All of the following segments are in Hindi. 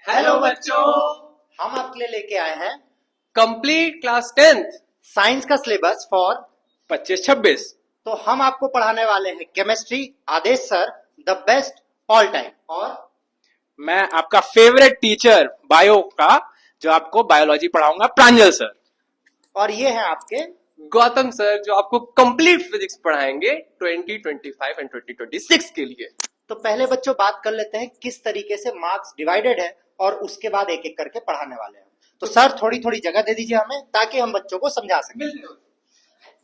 हेलो बच्चों, हम आपके लिए लेके आए हैं कंप्लीट क्लास 10th साइंस का सिलेबस फॉर 25-26। तो हम आपको पढ़ाने वाले हैं chemistry. Aadesh sir the best all time. और मैं आपका फेवरेट टीचर बायो का, जो आपको बायोलॉजी पढ़ाऊंगा, प्रांजल सर। और ये हैं आपके गौतम सर, जो आपको कंप्लीट फिजिक्स पढ़ाएंगे 2025 एंड 2026 के लिए। तो पहले बच्चों बात कर लेते हैं किस तरीके से मार्क्स डिवाइडेड है और उसके बाद एक एक करके पढ़ाने वाले हैं। तो सर थोड़ी थोड़ी जगह दे दीजिए हमें ताकि हम बच्चों को समझा सकें।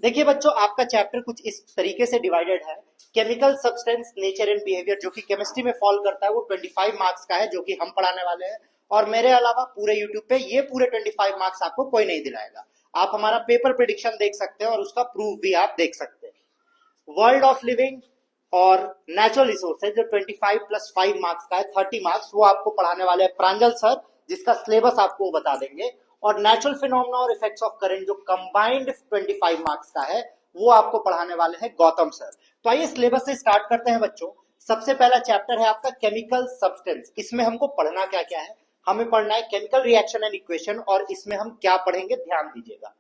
देखिए बच्चों, आपका चैप्टर कुछ इस तरीके से डिवाइडेड है। Chemical substance nature and behaviour जो कि केमिस्ट्री में फॉल करता है वो 25 मार्क्स का है, जो कि हम पढ़ाने वाले हैं। और मेरे अलावा पूरे यूट्यूब पे ये पूरे 25 मार्क्स आपको कोई नहीं दिलाएगा। आप हमारा पेपर प्रेडिक्शन देख सकते हैं और उसका प्रूफ भी आप देख सकते हैं। वर्ल्ड ऑफ लिविंग और नेचुरल रिसोर्सेज जो 25 प्लस 5 मार्क्स का है, 30 मार्क्स, वो आपको पढ़ाने वाले हैं प्रांजल सर, जिसका सिलेबस आपको बता देंगे। और नेचुरल फिनोमेना और इफेक्ट्स ऑफ करंट जो कंबाइंड 25 मार्क्स का है वो आपको पढ़ाने वाले हैं गौतम सर। तो आइए सिलेबस से स्टार्ट करते हैं बच्चों। सबसे पहला चैप्टर है आपका केमिकल सब्सटेंस। इसमें हमको पढ़ना क्या क्या है? हमें पढ़ना है केमिकल रिएक्शन एंड इक्वेशन। और इसमें हम क्या पढ़ेंगे ध्यान दीजिएगा।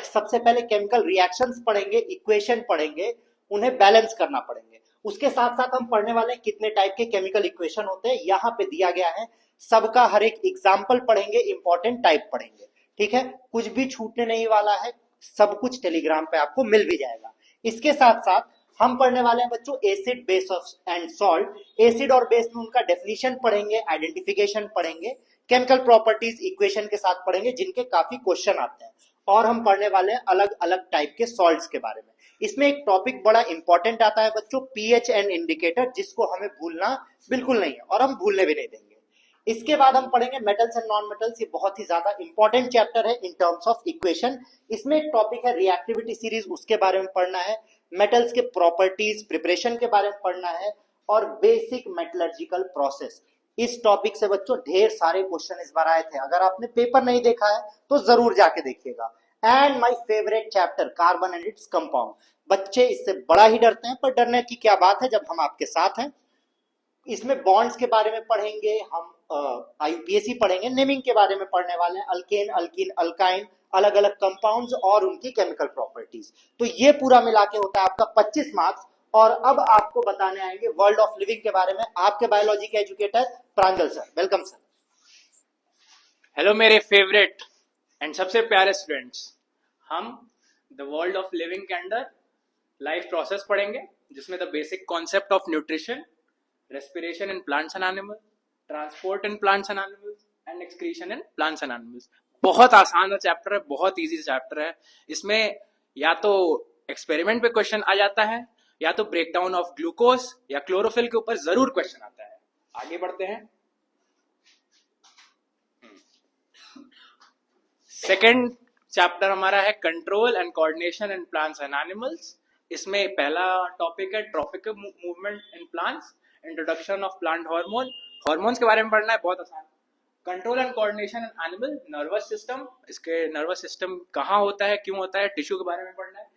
सबसे पहले केमिकल रिएक्शंस पढ़ेंगे, इक्वेशन पढ़ेंगे, उन्हें बैलेंस करना पड़ेंगे। उसके साथ साथ हम पढ़ने वाले हैं कितने टाइप के केमिकल इक्वेशन होते हैं, यहाँ पे दिया गया है। सबका हर एक एग्जाम्पल पढ़ेंगे, इंपॉर्टेंट टाइप पढ़ेंगे। ठीक है, कुछ भी छूटने नहीं वाला है, सब कुछ टेलीग्राम पे आपको मिल भी जाएगा। इसके साथ साथ हम पढ़ने वाले हैं बच्चों acid, base and salt. Acid और बेस में उनका डेफिनेशन पढ़ेंगे, आइडेंटिफिकेशन पढ़ेंगे, केमिकल प्रॉपर्टीज इक्वेशन के साथ पढ़ेंगे, जिनके काफी क्वेश्चन आते हैं। और हम पढ़ने वाले हैं अलग अलग टाइप के सॉल्ट्स के बारे में। इसमें एक टॉपिक बड़ा इंपॉर्टेंट आता है बच्चों, पीएच एंड इंडिकेटर, जिसको हमें भूलना बिल्कुल नहीं है और हम भूलने भी नहीं देंगे। इसके बाद हम पढ़ेंगे मेटल्स एंड नॉन मेटल्स। ये बहुत ही ज्यादा इंपॉर्टेंट चैप्टर है इन टर्म्स ऑफ इक्वेशन। इसमें एक टॉपिक है रिएक्टिविटी सीरीज, उसके बारे में पढ़ना है। मेटल्स के प्रॉपर्टीज प्रिपरेशन के बारे में पढ़ना है और बेसिक मेटलर्जिकल प्रोसेस। इस टॉपिक से बच्चों ढेर सारे क्वेश्चन इस बार आए थे। अगर आपने पेपर नहीं देखा है तो जरूर जाके देखिएगा। And my favourite chapter carbon and its compound. बच्चे इससे बड़ा ही डरते हैं, पर डरने की क्या बात है जब हम आपके साथ हैं। इसमें बॉन्ड्स के बारे में पढ़ेंगे, हम आईयूपीएसी पढ़ेंगे, नेमिंग के बारे में पढ़ने वाले हैं, अल्केन, अल्कीन, अल्काइन, अलग अलग कंपाउंड्स और उनकी केमिकल प्रॉपर्टीज। तो ये पूरा मिला के होता है आपका 25 मार्क्स। और अब आपको बताने आएंगे वर्ल्ड ऑफ लिविंग के बारे में आपके बायोलॉजी के एजुकेटर प्रांजल सर। Welcome sir. हेलो मेरे फेवरेट एंड सबसे प्यारे स्टूडेंट्स। हम द वर्ल्ड ऑफ लिविंग के अंदर लाइफ प्रोसेस पढ़ेंगे, जिसमें the basic concept of nutrition, respiration in plants and animals, transport in plants and animals and excretion in plants and animals। बहुत आसान चैप्टर है, बहुत इजी चैप्टर है। इसमें या तो एक्सपेरिमेंट पे क्वेश्चन आ जाता है, या तो ब्रेकडाउन ऑफ ग्लूकोज या क्लोरोफिल के ऊपर जरूर क्वेश्चन आता है। आगे बढ़ते हैं। सेकेंड चैप्टर हमारा है control and coordination in plants and animals. इसमें पहला टॉपिक है tropic movement in plants, introduction of plant hormone. Hormones के बारे में पढ़ना है, बहुत आसान। Control and coordination in animal, nervous system, इसके नर्वस सिस्टम कहाँ होता है, क्यों होता है, टिश्यू के बारे में पढ़ना है।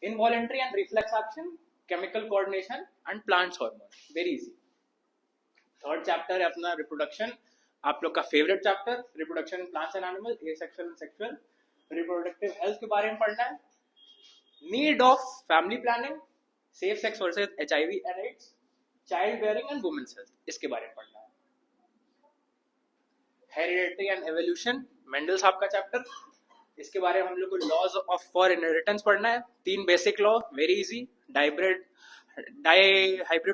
Involuntary and reflex action, chemical coordination and plants hormone, very easy. Third chapter है अपना रिप्रोडक्शन, आप लोग का favourite chapter, reproduction in plants and animal, asexual and sexual, reproductive health के बारे में पढ़ना है। Need of family planning, safe sex versus HIV and AIDS, child bearing and women's health, इसके बारे में पढ़ना है। हेरिडिटी एंड एवोल्यूशन, मेंडल साहब का चैप्टर, इसके बारे में हम लोग को लॉज ऑफ फॉर इनहेरिटेंस पढ़ना है। 3 basic law, very easy. Hybrid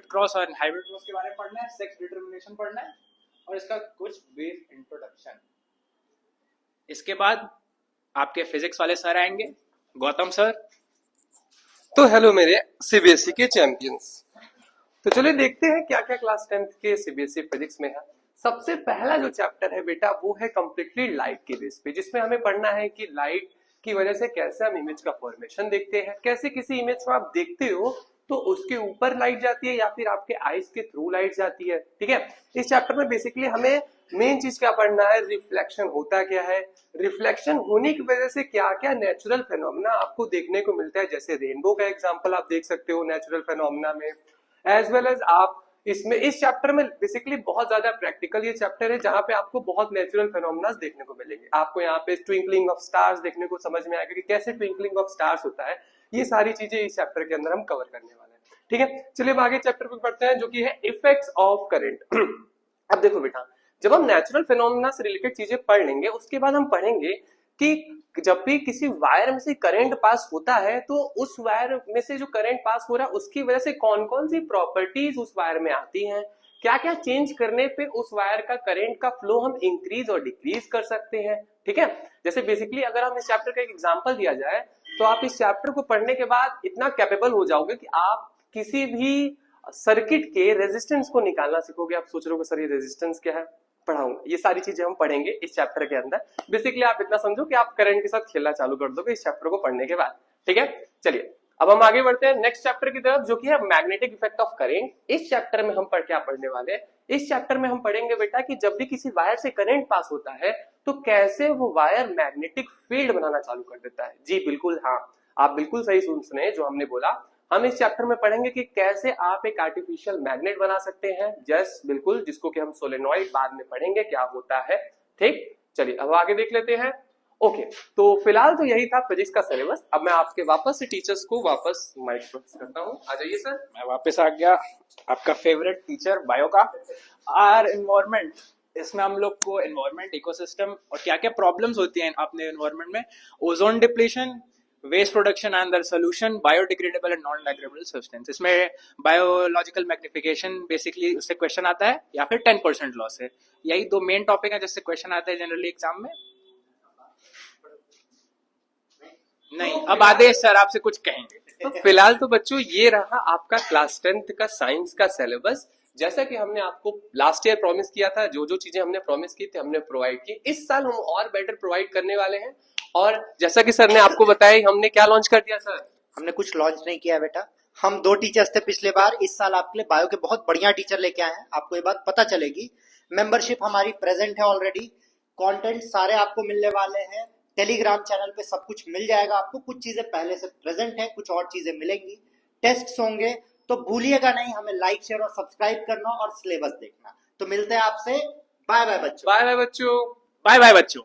cross और हाइब्रिड क्रॉस के बारे में पढ़ना है। सेक्स डिटरमिनेशन पढ़ना है और इसका कुछ बेस इंट्रोडक्शन। इसके बाद आपके फिजिक्स वाले सर आएंगे, गौतम सर। तो हेलो मेरे सीबीएसई के चैंपियंस। तो चलिए देखते हैं क्या क्या क्लास 10th के सीबीएसई फिजिक्स में है। सबसे पहला जो चैप्टर है बेटा वो है कंप्लीटली लाइट के बेस पे, जिसमें हमें पढ़ना है कि लाइट की वजह से कैसे हम इमेज का फॉर्मेशन देखते हैं, कैसे किसी इमेज को आप देखते हो तो उसके ऊपर लाइट जाती है या फिर आपके आईज के थ्रू लाइट जाती है। ठीक है, इस चैप्टर में बेसिकली हमें मेन चीज क्या पढ़ना है, रिफ्लेक्शन होता क्या है, रिफ्लेक्शन होने की वजह से क्या क्या नेचुरल फेनोमेना आपको देखने को मिलता है। जैसे रेनबो का एग्जांपल आप देख सकते हो नेचुरल फेनोमेना में, एज वेल एज आप इसमें इस चैप्टर में बेसिकली बहुत ज्यादा प्रैक्टिकल ये चैप्टर है, जहां पे आपको बहुत नेचुरल फेनोमेना देखने को मिलेंगे। आपको यहाँ पे ट्विंकलिंग ऑफ स्टार्स देखने को समझ में आएगा कि कैसे ट्विंकलिंग ऑफ स्टार्स होता है। ये सारी चीजें इस चैप्टर के अंदर हम कवर करने वाले हैं। ठीक है, चलिए अब आगे चैप्टर पे पढ़ते हैं, जो कि है इफेक्ट्स ऑफ करंट। अब देखो बेटा, जब हम नेचुरल फेनोमेना से रिलेटेड चीजें पढ़ लेंगे, उसके बाद हम पढ़ेंगे कि जब भी किसी वायर में से करंट पास होता है तो उस वायर में से जो करंट पास हो रहा है उसकी वजह से कौन कौन सी प्रॉपर्टीज उस वायर में आती हैं, क्या क्या चेंज करने पे उस वायर का करंट का फ्लो हम इंक्रीज और डिक्रीज कर सकते हैं। ठीक है, जैसे बेसिकली अगर हम इस चैप्टर का एक एग्जांपल दिया जाए तो आप इस चैप्टर को पढ़ने के बाद इतना कैपेबल हो जाओगे कि आप किसी भी सर्किट के रेजिस्टेंस को निकालना सीखोगे। आप सोच रहे हो सर ये रेजिस्टेंस क्या है, पढ़ाऊंगा। ये सारी चीजें हम पढ़ेंगे इस चैप्टर के अंदर। बेसिकली आप इतना समझो कि आप करंट के साथ खेलना चालू कर दोगे इस चैप्टर को पढ़ने के बाद। ठीक है, चलिए अब हम आगे बढ़ते हैं नेक्स्ट चैप्टर की तरफ, जो कि है मैग्नेटिक इफेक्ट ऑफ करंट। इस चैप्टर में हम क्या पढ़ने वाले हैं, इस चैप्टर में हम पढ़ेंगे बेटा कि जब भी किसी वायर से करंट पास होता है तो कैसे वो वायर मैग्नेटिक फील्ड बनाना चालू कर देता है। जी बिल्कुल, हाँ आप बिल्कुल सही सुने जो हमने बोला। हम इस चैप्टर में पढ़ेंगे कि कैसे आप एक आर्टिफिशियल मैग्नेट बना सकते हैं। जस बिल्कुल, जिसको कि हम सोलेनॉइड बाद में पढ़ेंगे क्या होता है। ठीक, चलिए अब आगे देख लेते हैं। ओके, तो फिलहाल तो यही था फिजिक्स का सिलेबस। अब मैं आपके वापस से टीचर्स को वापस माइक करता हूँ। आ जाइए सर। मैं वापस आ गया, आपका फेवरेट टीचर बायो का। आर एनवायरमेंट, इसमें हम लोग को एनवायरमेंट, इकोसिस्टम और क्या क्या प्रॉब्लम्स होती हैं अपने एनवायरमेंट में, ozone depletion, waste production and solution, biodegradable and non degradable substance. इसमें बायोलॉजिकल मैग्निफिकेशन बेसिकली उससे क्वेश्चन आता है, या फिर 10% लॉस है। यही दो मेन टॉपिक है जिससे क्वेश्चन आता है जनरली एग्जाम में। नहीं, अब आदेश सर आपसे कुछ कहेंगे। तो फिलहाल तो बच्चों ये रहा आपका क्लास 10th का साइंस का सिलेबस। जैसा कि हमने आपको लास्ट ईयर प्रॉमिस किया था, जो जो चीजें हमने प्रॉमिस की थी हमने प्रोवाइड की। इस साल हम और बेटर प्रोवाइड करने वाले हैं। और जैसा कि सर ने आपको बताया, हमने क्या लॉन्च कर दिया सर? हमने कुछ लॉन्च नहीं किया बेटा, हम 2 टीचर्स थे पिछले बार। इस साल आपके लिए बायो के बहुत बढ़िया टीचर लेके आए हैं, आपको ये बात पता चलेगी। मेंबरशिप हमारी प्रेजेंट है ऑलरेडी, कंटेंट सारे आपको मिलने वाले हैं। टेलीग्राम चैनल पे सब कुछ मिल जाएगा आपको, कुछ चीजें पहले से प्रेजेंट है, कुछ और चीजें मिलेंगी। टेस्ट्स होंगे, तो भूलिएगा नहीं हमें लाइक शेयर और सब्सक्राइब करना और सिलेबस देखना। तो मिलते हैं आपसे, बाय बाय बच्चों। बाय बाय बच्चों। बाय बाय बच्चों।